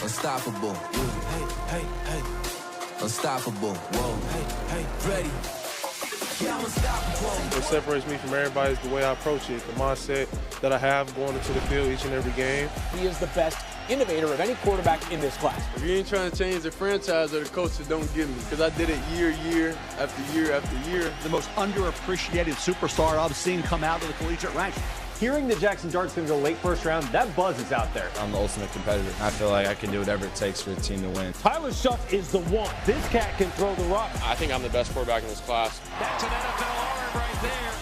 Unstoppable. Hey, hey, hey. Unstoppable. Whoa. Hey, hey, ready. Yeah, I'm unstoppable. What separates me from everybody is the way I approach it, the mindset that I have going into the field each and every game. He is the best innovator of any quarterback in this class. If you ain't trying to change the franchise or the coaches, don't get me, because I did it year after year after year. The most underappreciated superstar I've seen come out of the collegiate ranks. Hearing the Jackson Dart's going to go late first round, that buzz is out there. I'm the ultimate competitor. I feel like I can do whatever it takes for the team to win. Tyler Shuff is the one. This cat can throw the rock. I think I'm the best quarterback in this class. That's an NFL arm right there.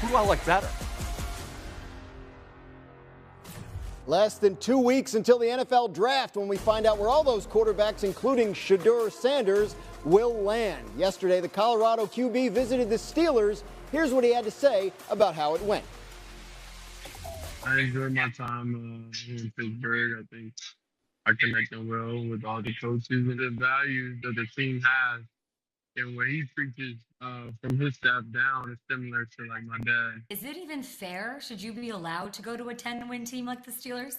Who do I like better? Less than 2 weeks until the NFL draft when we find out where all those quarterbacks, including Shedeur Sanders, will land. Yesterday, the Colorado QB visited the Steelers. Here's what he had to say about how it went. I enjoyed my time in Pittsburgh. I think I connected well with all the coaches and the values that the team has. And what he preaches from his staff down is similar to like my dad. Is it even fair? Should you be allowed to go to a 10-win team like the Steelers?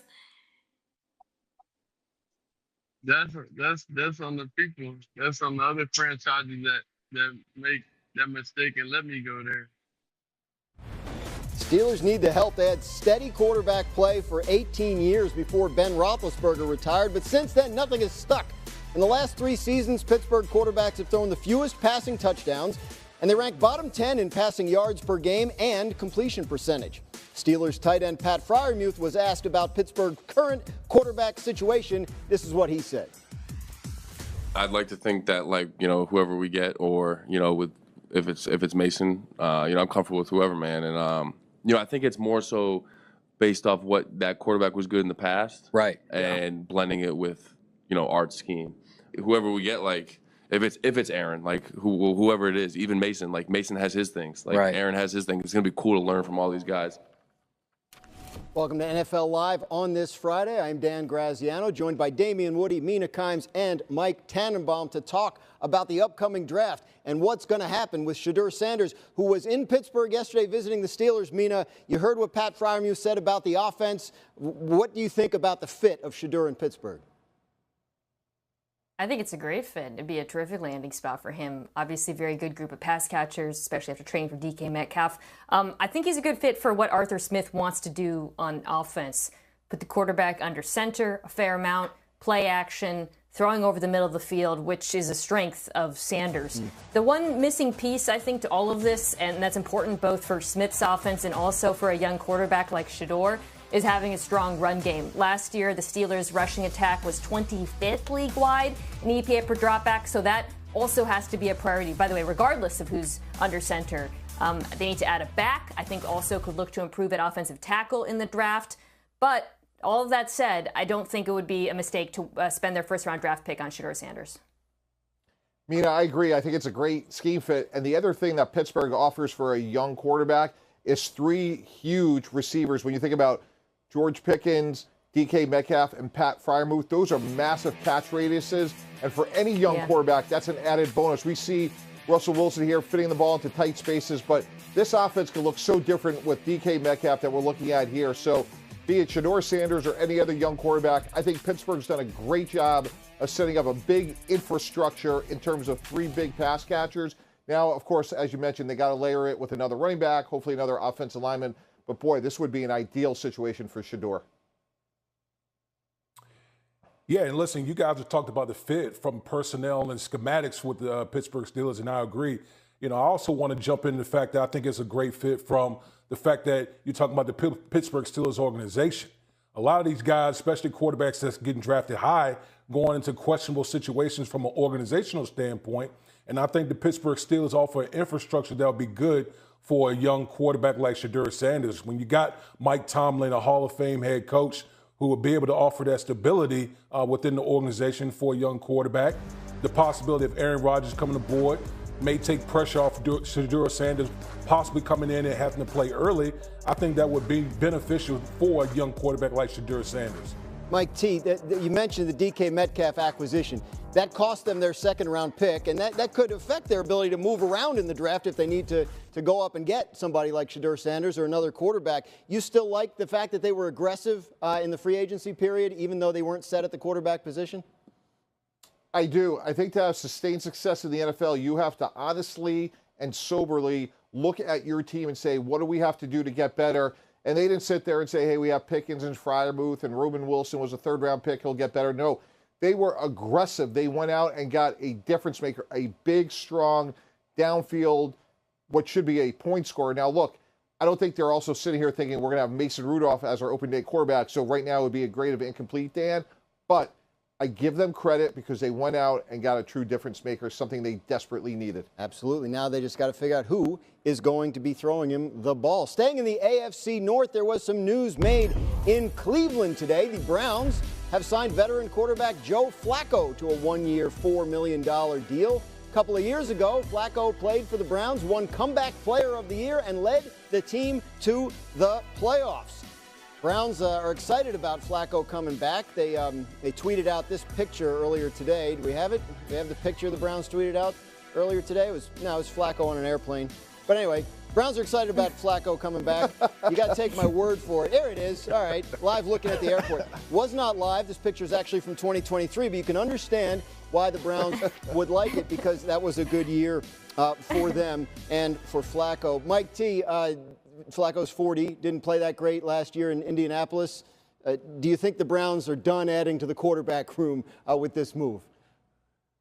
That's on the people. That's on the other franchises that make that mistake and let me go there. Steelers need the help. They had steady quarterback play for 18 years before Ben Roethlisberger retired, but since then, nothing has stuck. In the last 3 seasons, Pittsburgh quarterbacks have thrown the fewest passing touchdowns, and they rank bottom 10 in passing yards per game and completion percentage. Steelers tight end Pat Freiermuth was asked about Pittsburgh's current quarterback situation. This is what he said. I'd like to think that, whoever we get, or, if it's Mason, I'm comfortable with whoever, man. And, I think it's more so based off what that quarterback was good in the past. Right. And blending it with, Art's scheme. Whoever we get, if it's Aaron, whoever it is, even Mason, Mason has his things. Right. Aaron has his things. It's going to be cool to learn from all these guys. Welcome to NFL Live on this Friday. I'm Dan Graziano, joined by Damien Woody, Mina Kimes, and Mike Tannenbaum to talk about the upcoming draft and what's going to happen with Shedeur Sanders, who was in Pittsburgh yesterday visiting the Steelers. Mina, you heard what Pat Freiermuth said about the offense. What do you think about the fit of Shedeur in Pittsburgh? I think it's a great fit. It'd be a terrific landing spot for him. Obviously, very good group of pass catchers, especially after training for DK Metcalf. I think he's a good fit for what Arthur Smith wants to do on offense. Put the quarterback under center a fair amount, play action, throwing over the middle of the field, which is a strength of Sanders. The one missing piece, I think, to all of this, and that's important both for Smith's offense and also for a young quarterback like Shedeur, is having a strong run game. Last year, the Steelers' rushing attack was 25th league-wide in EPA per dropback, so that also has to be a priority. By the way, regardless of who's under center, they need to add a back. I think also could look to improve at offensive tackle in the draft. But all of that said, I don't think it would be a mistake to spend their first-round draft pick on Shedeur Sanders. Mina, I agree. I think it's a great scheme fit. And the other thing that Pittsburgh offers for a young quarterback is 3 huge receivers. When you think about George Pickens, DK Metcalf, and Pat Freiermuth, those are massive catch radiuses. And for any young quarterback, that's an added bonus. We see Russell Wilson here fitting the ball into tight spaces, but this offense can look so different with DK Metcalf that we're looking at here. So be it Shedeur Sanders or any other young quarterback, I think Pittsburgh's done a great job of setting up a big infrastructure in terms of 3 big pass catchers. Now, of course, as you mentioned, they got to layer it with another running back, hopefully another offensive lineman. But, boy, this would be an ideal situation for Shedeur. Yeah, and listen, you guys have talked about the fit from personnel and schematics with the Pittsburgh Steelers, and I agree. I also want to jump into the fact that I think it's a great fit from the fact that you're talking about the Pittsburgh Steelers organization. A lot of these guys, especially quarterbacks that's getting drafted high, going into questionable situations from an organizational standpoint. And I think the Pittsburgh Steelers offer an infrastructure that will be good for a young quarterback like Shedeur Sanders. When you got Mike Tomlin, a Hall of Fame head coach, who will be able to offer that stability within the organization for a young quarterback, the possibility of Aaron Rodgers coming aboard may take pressure off Shedeur Sanders, possibly coming in and having to play early. I think that would be beneficial for a young quarterback like Shedeur Sanders. Mike T, you mentioned the DK Metcalf acquisition. That cost them their second-round pick, and that could affect their ability to move around in the draft if they need to go up and get somebody like Shedeur Sanders or another quarterback. You still like the fact that they were aggressive in the free agency period, even though they weren't set at the quarterback position? I do. I think to have sustained success in the NFL, you have to honestly and soberly look at your team and say, what do we have to do to get better? And they didn't sit there and say, hey, we have Pickens and Freiermuth and Ruben Wilson was a third-round pick. He'll get better. No, they were aggressive. They went out and got a difference maker, a big, strong, downfield, what should be a point scorer. Now, look, I don't think they're also sitting here thinking we're going to have Mason Rudolph as our open day quarterback. So right now it would be a grade of incomplete, Dan. But I give them credit because they went out and got a true difference maker, something they desperately needed. Absolutely. Now they just got to figure out who is going to be throwing him the ball. Staying in the AFC North, there was some news made in Cleveland today. The Browns have signed veteran quarterback Joe Flacco to a one-year, $4 million deal. A couple of years ago, Flacco played for the Browns, won Comeback Player of the Year, and led the team to the playoffs. Browns are excited about Flacco coming back. They tweeted out this picture earlier today. Do we have it? We have the picture the Browns tweeted out earlier today. It was Flacco on an airplane. But anyway, Browns are excited about Flacco coming back. You got to take my word for it. There it is. All right, live looking at the airport. Was not live. This picture is actually from 2023, but you can understand why the Browns would like it because that was a good year for them and for Flacco. Mike T, Flacco's 40, didn't play that great last year in Indianapolis. Do you think the Browns are done adding to the quarterback room with this move?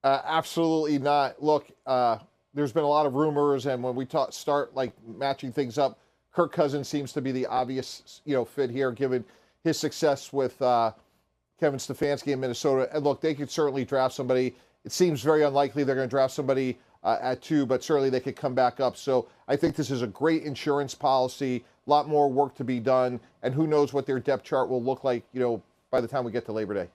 Absolutely not. Look, there's been a lot of rumors, and when we start like matching things up, Kirk Cousins seems to be the obvious fit here, given his success with Kevin Stefanski in Minnesota. And look, they could certainly draft somebody. It seems very unlikely they're going to draft somebody at 2, but certainly they could come back up. So I think this is a great insurance policy, a lot more work to be done, and who knows what their depth chart will look like, by the time we get to Labor Day.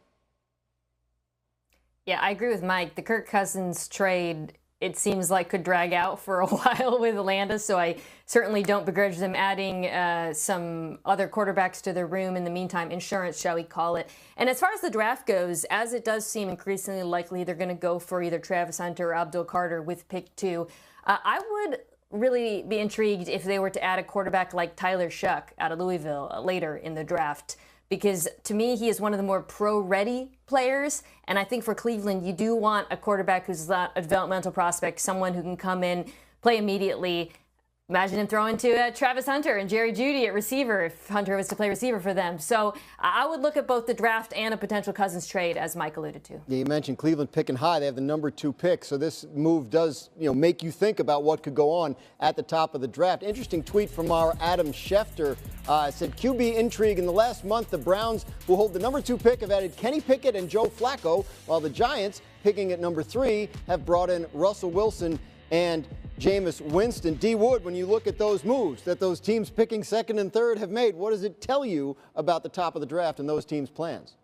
Yeah, I agree with Mike. The Kirk Cousins trade, it seems like, could drag out for a while with Atlanta, so I certainly don't begrudge them adding some other quarterbacks to their room in the meantime, insurance, shall we call it. And as far as the draft goes, as it does seem increasingly likely they're going to go for either Travis Hunter or Abdul Carter with pick 2, I would really be intrigued if they were to add a quarterback like Tyler Shuck out of Louisville later in the draft. Because to me, he is one of the more pro-ready players. And I think for Cleveland, you do want a quarterback who's not a developmental prospect, someone who can come in, play immediately. Imagine him throwing to Travis Hunter and Jerry Jeudy at receiver if Hunter was to play receiver for them. So I would look at both the draft and a potential Cousins trade, as Mike alluded to. Yeah, you mentioned Cleveland picking high. They have the number 2 pick. So this move does make you think about what could go on at the top of the draft. Interesting tweet from our Adam Schefter. Said QB intrigue in the last month. The Browns, who hold the number 2 pick, have added Kenny Pickett and Joe Flacco, while the Giants, picking at number 3, have brought in Russell Wilson and Jameis Winston. D. Wood, when you look at those moves that those teams picking second and third have made, what does it tell you about the top of the draft and those teams' plans?